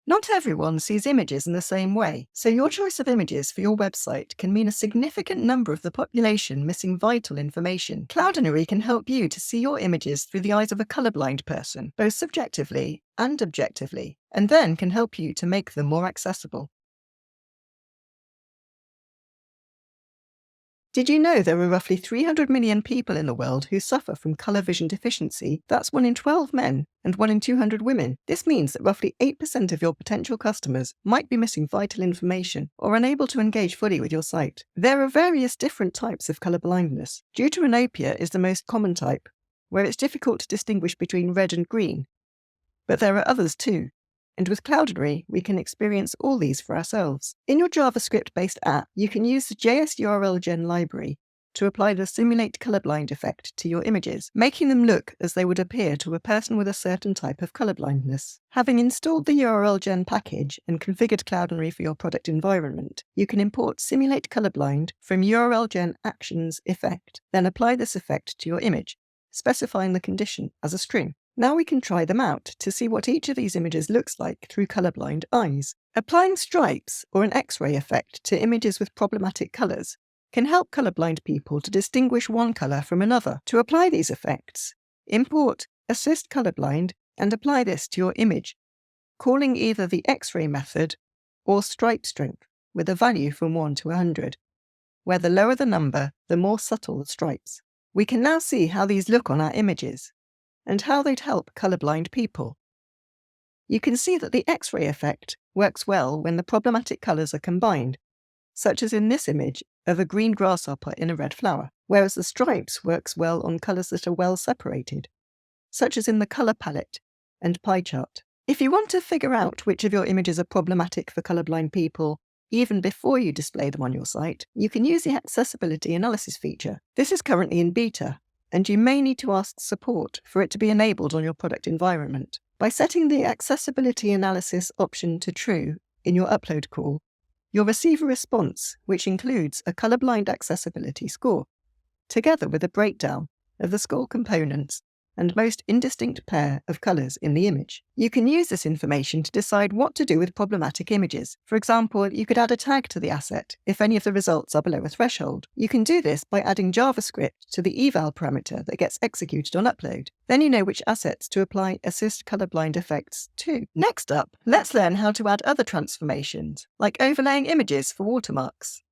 Not everyone sees images in the same way, so your choice of images for your website can mean a significant number of the population missing vital information. Cloudinary can help you to see your images through the eyes of a colorblind person, both subjectively and objectively, and then can help you to make them more accessible. Did you know there are roughly 300 million people in the world who suffer from color vision deficiency? That's 1 in 12 men and 1 in 200 women. This means that roughly 8% of your potential customers might be missing vital information or unable to engage fully with your site. There are various different types of color blindness. Deuteranopia is the most common type, where it's difficult to distinguish between red and green. But there are others too. And with Cloudinary, we can experience all these for ourselves. In your JavaScript-based app, you can use the JS_URL_gen library to apply the Simulate Colorblind effect to your images, making them look as they would appear to a person with a certain type of colorblindness. Having installed the URL_gen package and configured Cloudinary for your product environment, you can import Simulate Colorblind from URL_gen actions effect, then apply this effect to your image, specifying the condition as a string. Now we can try them out to see what each of these images looks like through colorblind eyes. Applying stripes or an X-ray effect to images with problematic colors can help colorblind people to distinguish one color from another. To apply these effects, import Assist Colorblind and apply this to your image, calling either the X-ray method or stripe strength with a value from 1 to 100, where the lower the number, the more subtle the stripes. We can now see how these look on our images and how they'd help colorblind people. You can see that the X-ray effect works well when the problematic colors are combined, such as in this image of a green grasshopper in a red flower, whereas the stripes works well on colors that are well separated, such as in the color palette and pie chart. If you want to figure out which of your images are problematic for colorblind people, even before you display them on your site, you can use the accessibility analysis feature. This is currently in beta, and you may need to ask support for it to be enabled on your product environment. By setting the accessibility analysis option to true in your upload call, you'll receive a response which includes a colorblind accessibility score, together with a breakdown of the score components and most indistinct pair of colors in the image. You can use this information to decide what to do with problematic images. For example, you could add a tag to the asset if any of the results are below a threshold. You can do this by adding JavaScript to the eval parameter that gets executed on upload. Then you know which assets to apply Assist Colorblind effects to. Next up, let's learn how to add other transformations, like overlaying images for watermarks.